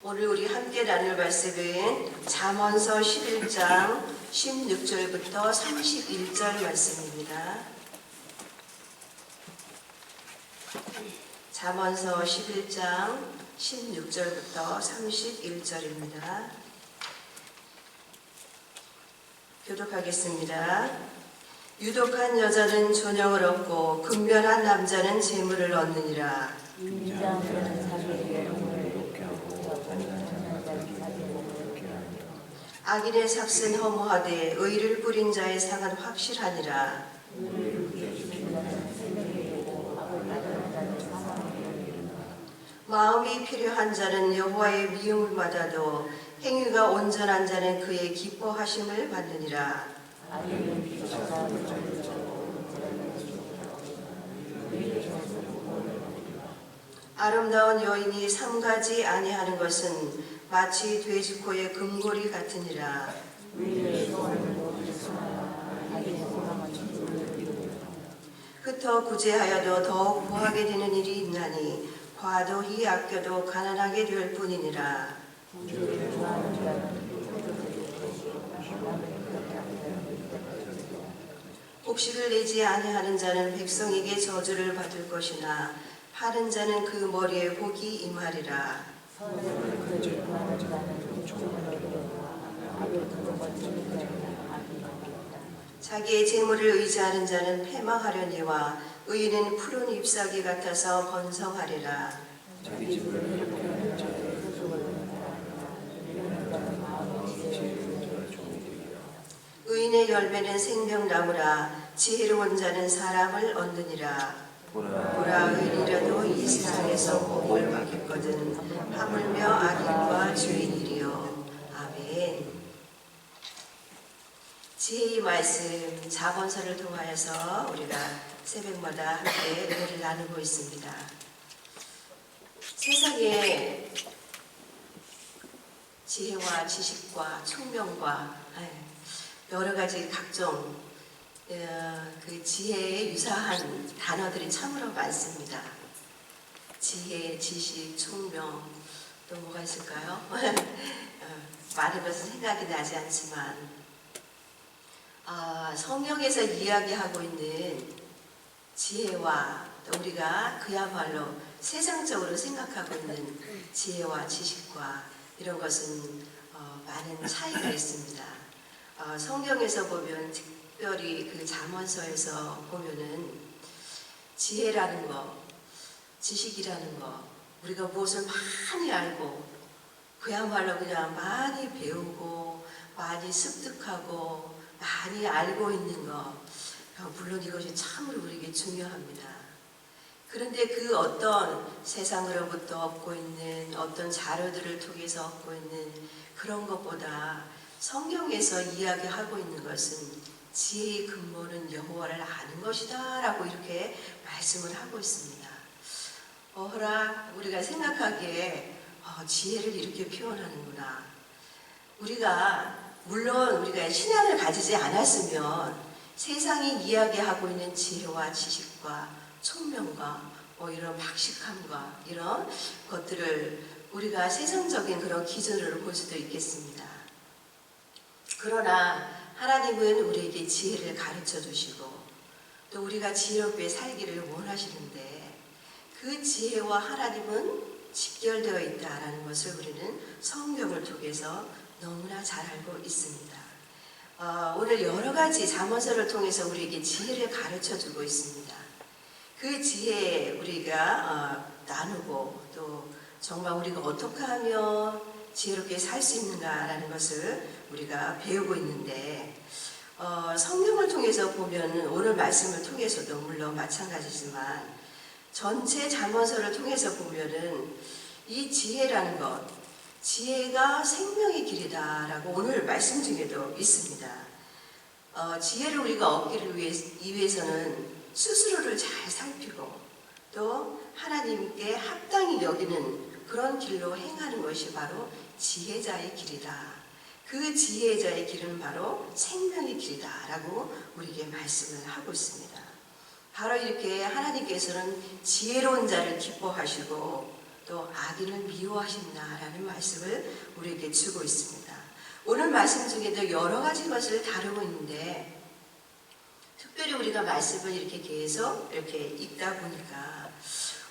오늘 우리 함께 나눌 말씀은 잠언서 11장 16절부터 31절 말씀입니다. 잠언서 11장 16절부터 31절입니다. 교독하겠습니다. 유독한 여자는 존영을 얻고 근면한 남자는 재물을 얻느니라. 악인의 삭은 허무하되 의를 뿌린 자의 상은 확실하니라. 마음이 필요한 자는 여호와의 미움을 받아도 행위가 온전한 자는 그의 기뻐하심을 받느니라. 아름다운 여인이 삼가지 아니하는 것은 마치 돼지코의 금고리 같으니라. 흩어 구제하여도 더욱 구하게 되는 일이 있나니 과도히 아껴도 가난하게 될 뿐이니라. 곡식을 내지 아니하는 자는 백성에게 저주를 받을 것이나 파는 자는 그 머리에 복이 임하리라. 자기의 재물을 의지하는 자는 패망하려니와 의인은 푸른 잎사귀 같아서 번성하리라. 의인의 열매는 생명나무라. 지혜로운 자는 사람을 얻느니라. 보라, 의인이라도 이 세상에서 복을 받겠거든 하물며 악인과 죄인이리요. 아멘. 지혜의 말씀 잠언서를 통하여서 우리가 새벽마다 함께 은혜를 나누고 있습니다. 세상에 지혜와 지식과 총명과 여러 가지 각종 그 지혜에 유사한 단어들이 참으로 많습니다. 지혜, 지식, 총명, 또 뭐가 있을까요? 많은 것은 생각이 나지 않지만 성경에서 이야기하고 있는 지혜와 또 우리가 그야말로 세상적으로 생각하고 있는 지혜와 지식과 이런 것은 많은 차이가 있습니다. 성경에서 보면 특별히 그 잠언서에서 보면은 지혜라는 거, 지식이라는 거, 우리가 무엇을 많이 알고 그야말로 그냥 많이 배우고 많이 습득하고 많이 알고 있는 거, 물론 이것이 참으로 우리에게 중요합니다. 그런데 그 어떤 세상으로부터 얻고 있는 어떤 자료들을 통해서 얻고 있는 그런 것보다 성경에서 이야기하고 있는 것은 지혜의 근본은 여호와를 아는 것이다 라고 이렇게 말씀을 하고 있습니다. 어허라, 우리가 생각하기에 지혜를 이렇게 표현하는구나. 물론 우리가 신앙을 가지지 않았으면 세상이 이야기하고 있는 지혜와 지식과 총명과 이런 박식함과 이런 것들을 우리가 세상적인 그런 기준으로 볼 수도 있겠습니다. 그러나 하나님은 우리에게 지혜를 가르쳐 주시고 또 우리가 지혜롭게 살기를 원하시는데 그 지혜와 하나님은 직결되어 있다라는 것을 우리는 성경을 통해서 너무나 잘 알고 있습니다. 오늘 여러 가지 잠언서를 통해서 우리에게 지혜를 가르쳐 주고 있습니다. 그 지혜 우리가 나누고 또 정말 우리가 어떻게 하면 지혜롭게 살 수 있는가라는 것을 우리가 배우고 있는데 성경을 통해서 보면 오늘 말씀을 통해서도 물론 마찬가지지만 전체 잠언서를 통해서 보면은 이 지혜라는 것, 지혜가 생명의 길이다라고 오늘 말씀 중에도 있습니다. 지혜를 우리가 얻기를 위해서는 스스로를 잘 살피고 또 하나님께 합당히 여기는 그런 길로 행하는 것이 바로 지혜자의 길이다. 그 지혜자의 길은 바로 생명의 길이다 라고 우리에게 말씀을 하고 있습니다. 바로 이렇게 하나님께서는 지혜로운 자를 기뻐하시고 또 악인을 미워하신다라는 말씀을 우리에게 주고 있습니다. 오늘 말씀 중에도 여러 가지 것을 다루고 있는데 특별히 우리가 말씀을 이렇게 계속 이렇게 읽다 보니까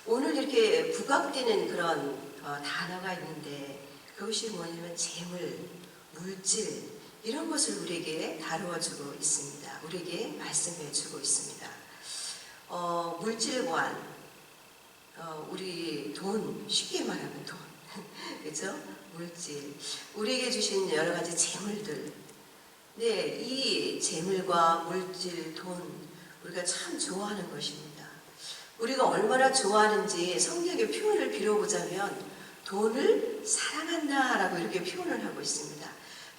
오늘 이렇게 부각되는 그런 단어가 있는데 그것이 뭐냐면 재물, 물질 이런 것을 우리에게 다루어주고 있습니다. 우리에게 말씀해주고 있습니다. 물질관, 우리 돈, 쉽게 말하면 돈, 그렇죠? 물질, 우리에게 주신 여러 가지 재물들. 네, 이 재물과 물질, 돈, 우리가 참 좋아하는 것입니다. 우리가 얼마나 좋아하는지 성경의 표현을 빌어보자면 돈을 사랑한다라고 이렇게 표현을 하고 있습니다.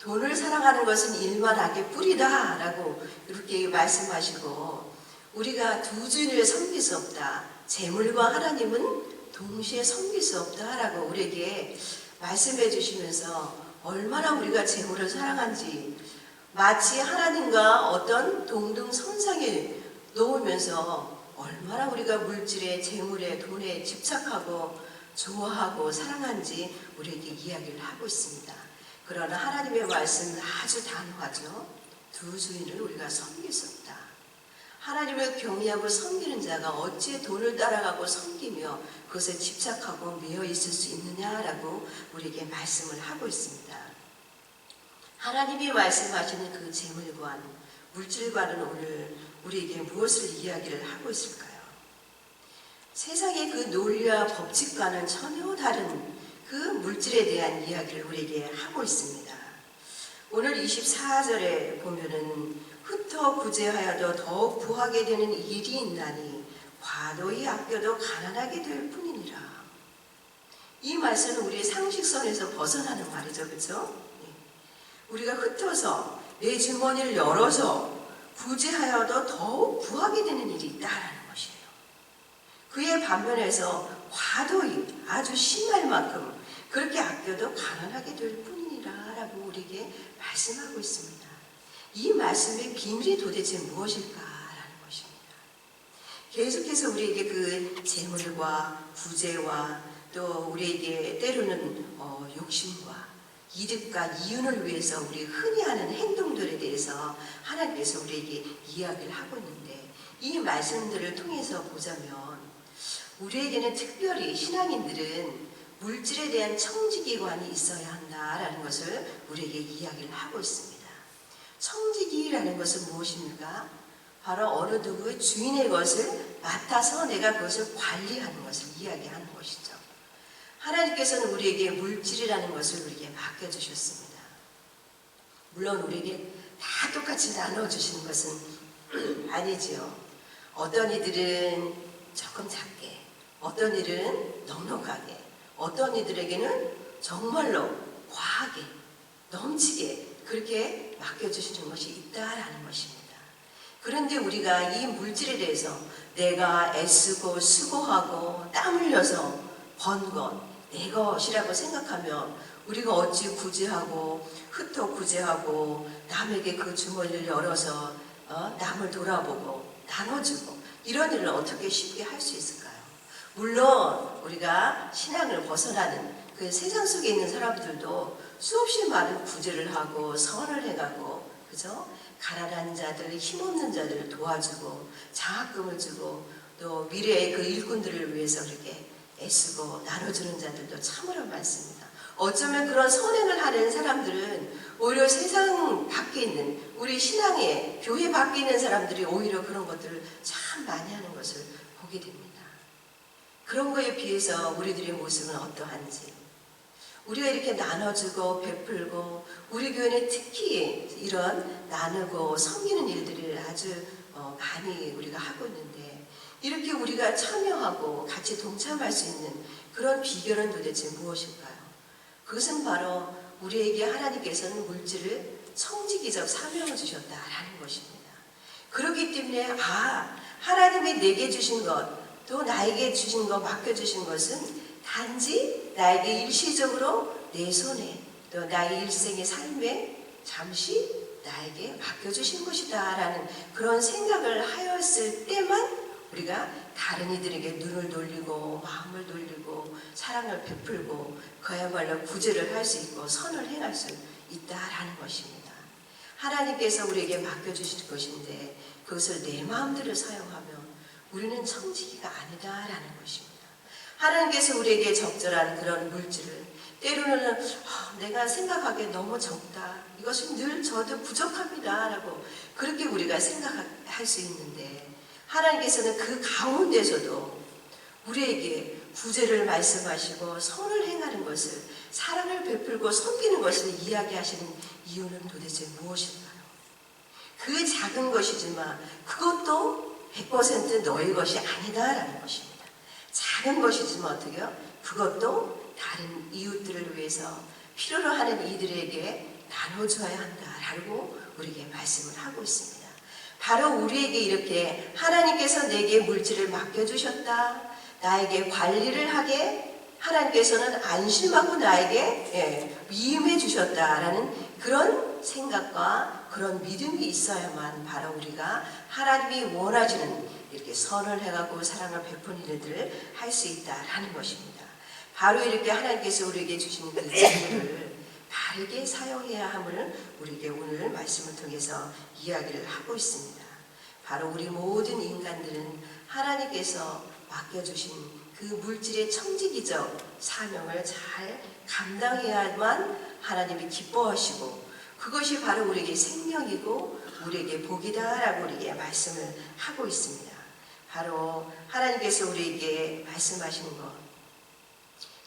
돈을 사랑하는 것은 일만 악의 뿌리다라고 이렇게 말씀하시고 우리가 두 주인을 섬길 수 없다. 재물과 하나님은 동시에 섬길 수 없다라고 우리에게 말씀해 주시면서 얼마나 우리가 재물을 사랑한지 마치 하나님과 어떤 동등선상에 놓으면서 얼마나 우리가 물질에 재물에 돈에 집착하고 좋아하고 사랑한지 우리에게 이야기를 하고 있습니다. 그러나 하나님의 말씀은 아주 단호하죠. 두 주인을 우리가 섬길 수 없다. 하나님을 경외하고 섬기는 자가 어찌 돈을 따라가고 섬기며 그것에 집착하고 매여 있을 수 있느냐라고 우리에게 말씀을 하고 있습니다. 하나님이 말씀하시는 그 재물관, 물질관은 오늘 우리에게 무엇을 이야기를 하고 있을까요? 세상의 그 논리와 법칙과는 전혀 다른 그 물질에 대한 이야기를 우리에게 하고 있습니다. 오늘 24절에 보면은 흩어 구제하여도 더욱 부하게 되는 일이 있나니 과도히 아껴도 가난하게 될 뿐이니라. 이 말씀은 우리의 상식선에서 벗어나는 말이죠. 그렇죠? 우리가 흩어서 내 주머니를 열어서 구제하여도 더욱 부하게 되는 일이 있다라는 것이에요. 그의 반면에서 과도히 아주 심할 만큼 그렇게 아껴도 가난하게 될 뿐이니라 라고 우리에게 말씀하고 있습니다. 이 말씀의 비밀이 도대체 무엇일까라는 것입니다. 계속해서 우리에게 그 재물과 부재와 또 우리에게 때로는 욕심과 이득과 이윤을 위해서 우리 흔히 하는 행동들에 대해서 하나님께서 우리에게 이야기를 하고 있는데 이 말씀들을 통해서 보자면 우리에게는 특별히 신앙인들은 물질에 대한 청지기관이 있어야 한다라는 것을 우리에게 이야기를 하고 있습니다. 청지기라는 것은 무엇입니까? 바로 어느 누구의 주인의 것을 맡아서 내가 그것을 관리하는 것을 이야기하는 것이죠. 하나님께서는 우리에게 물질이라는 것을 우리에게 맡겨주셨습니다. 물론 우리에게 다 똑같이 나눠주시는 것은 아니지요. 어떤 이들은 조금 작게, 어떤 이들은 넉넉하게, 어떤 이들에게는 정말로 과하게, 넘치게 그렇게 맡겨주시는 것이 있다라는 것입니다. 그런데 우리가 이 물질에 대해서 내가 애쓰고 수고하고 땀 흘려서 번 것, 내 것이라고 생각하면 우리가 어찌 구제하고 흩어 구제하고 남에게 그 주머니를 열어서 남을 돌아보고 나눠주고 이런 일을 어떻게 쉽게 할 수 있을까요? 물론 우리가 신앙을 벗어나는 그 세상 속에 있는 사람들도 수없이 많은 구제를 하고 선을 해가고 그죠? 가난한 자들, 힘없는 자들을 도와주고 장학금을 주고 또 미래의 그 일꾼들을 위해서 그렇게 애쓰고 나눠주는 자들도 참으로 많습니다. 어쩌면 그런 선행을 하는 사람들은 오히려 세상 밖에 있는 우리 신앙의 교회 밖에 있는 사람들이 오히려 그런 것들을 참 많이 하는 것을 보게 됩니다. 그런 거에 비해서 우리들의 모습은 어떠한지 우리가 이렇게 나눠주고 베풀고 우리 교회는 특히 이런 나누고 섬기는 일들을 아주 많이 우리가 하고 있는데 이렇게 우리가 참여하고 같이 동참할 수 있는 그런 비결은 도대체 무엇일까요? 그것은 바로 우리에게 하나님께서는 물질을 청지기적 사명을 주셨다라는 것입니다. 그렇기 때문에 하나님이 내게 주신 것 또 나에게 주신 것 맡겨주신 것은 단지 나에게 일시적으로 내 손에 또 나의 일생의 삶에 잠시 나에게 맡겨주신 것이다 라는 그런 생각을 하였을 때만 우리가 다른 이들에게 눈을 돌리고 마음을 돌리고 사랑을 베풀고 그야말로 구제를 할 수 있고 선을 행할 수 있다라는 것입니다. 하나님께서 우리에게 맡겨주실 것인데 그것을 내 마음대로 사용하면 우리는 청지기가 아니다라는 것입니다. 하나님께서 우리에게 적절한 그런 물질을 때로는 내가 생각하기에 너무 적다. 이것은 늘 저도 부족합니다. 라고 그렇게 우리가 생각할 수 있는데 하나님께서는 그 가운데서도 우리에게 구제를 말씀하시고 선을 행하는 것을 사랑을 베풀고 섬기는 것을 이야기하시는 이유는 도대체 무엇일까요? 그 작은 것이지만 그것도 100% 너의 것이 아니다라는 것입니다. 작은 것이지만 어떻게요? 그것도 다른 이웃들을 위해서 필요로 하는 이들에게 나눠줘야 한다라고 우리에게 말씀을 하고 있습니다. 바로 우리에게 이렇게 하나님께서 내게 물질을 맡겨주셨다. 나에게 관리를 하게 하나님께서는 안심하고 나에게 위임해 주셨다라는 그런 생각과 그런 믿음이 있어야만 바로 우리가 하나님이 원하시는 이렇게 선을 해가고 사랑을 베푸는 일들을 할 수 있다라는 것입니다. 바로 이렇게 하나님께서 우리에게 주신 그 재물을 바르게 사용해야 함을 우리에게 오늘 말씀을 통해서 이야기를 하고 있습니다. 바로 우리 모든 인간들은 하나님께서 맡겨주신 그 물질의 청지기적 사명을 잘 감당해야만 하나님이 기뻐하시고 그것이 바로 우리에게 생명이고 우리에게 복이다라고 우리에게 말씀을 하고 있습니다. 바로 하나님께서 우리에게 말씀하시는 것,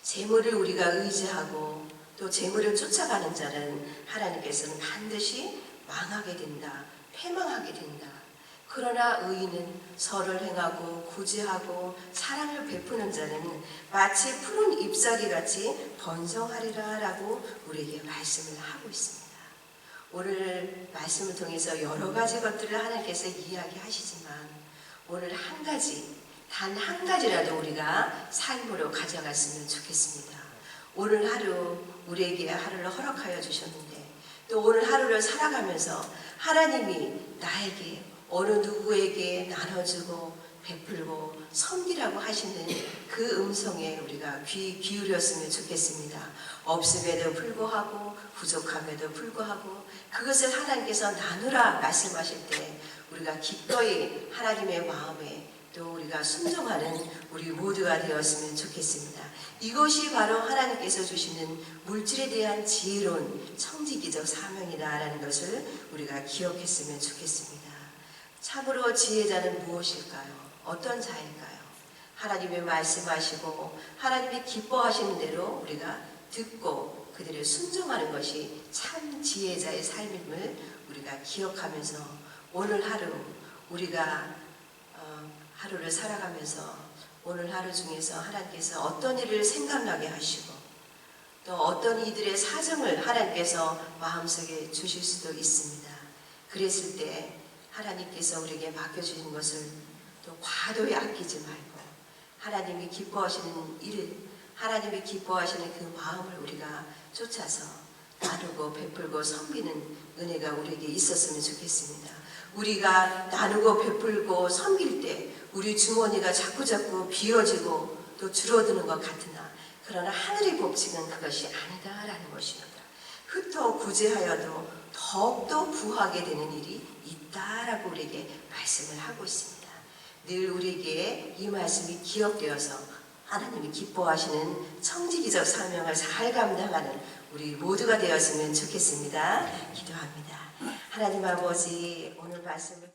재물을 우리가 의지하고 또 재물을 쫓아가는 자는 하나님께서는 반드시 망하게 된다, 패망하게 된다. 그러나 의인은 선을 행하고 구제하고 사랑을 베푸는 자는 마치 푸른 잎사귀 같이 번성하리라 라고 우리에게 말씀을 하고 있습니다. 오늘 말씀을 통해서 여러 가지 것들을 하나님께서 이야기하시지만 오늘 한 가지, 단 한 가지라도 우리가 삶으로 가져갔으면 좋겠습니다. 오늘 하루 우리에게 하루를 허락하여 주셨는데 또 오늘 하루를 살아가면서 하나님이 나에게 어느 누구에게 나눠주고 베풀고 섬기라고 하시는 그 음성에 우리가 귀 기울였으면 좋겠습니다. 없음에도 불구하고 부족함에도 불구하고 그것을 하나님께서 나누라 말씀하실 때 우리가 기꺼이 하나님의 마음에 또 우리가 순종하는 우리 모두가 되었으면 좋겠습니다. 이것이 바로 하나님께서 주시는 물질에 대한 지혜로운 청지기적 사명이다라는 것을 우리가 기억했으면 좋겠습니다. 참으로 지혜자는 무엇일까요? 어떤 자일까요? 하나님의 말씀하시고 하나님이 기뻐하시는 대로 우리가 듣고 그들을 순종하는 것이 참 지혜자의 삶임을 우리가 기억하면서 오늘 하루 우리가 하루를 살아가면서 오늘 하루 중에서 하나님께서 어떤 일을 생각나게 하시고 또 어떤 이들의 사정을 하나님께서 마음속에 주실 수도 있습니다. 그랬을 때 하나님께서 우리에게 맡겨주신 것을 또 과도히 아끼지 말고 하나님이 기뻐하시는 일, 하나님이 기뻐하시는 그 마음을 우리가 쫓아서 나누고 베풀고 섬기는 은혜가 우리에게 있었으면 좋겠습니다. 우리가 나누고 베풀고 섬길 때 우리 주머니가 자꾸자꾸 비어지고 또 줄어드는 것 같으나 그러나 하늘의 법칙은 그것이 아니다라는 것입니다. 흩어 구제하여도 더욱더 부하게 되는 일이 있다라고 우리에게 말씀을 하고 있습니다. 늘 우리에게 이 말씀이 기억되어서 하나님이 기뻐하시는 청지기적 사명을 잘 감당하는 우리 모두가 되었으면 좋겠습니다. 기도합니다. 하나님 아버지 오늘 말씀을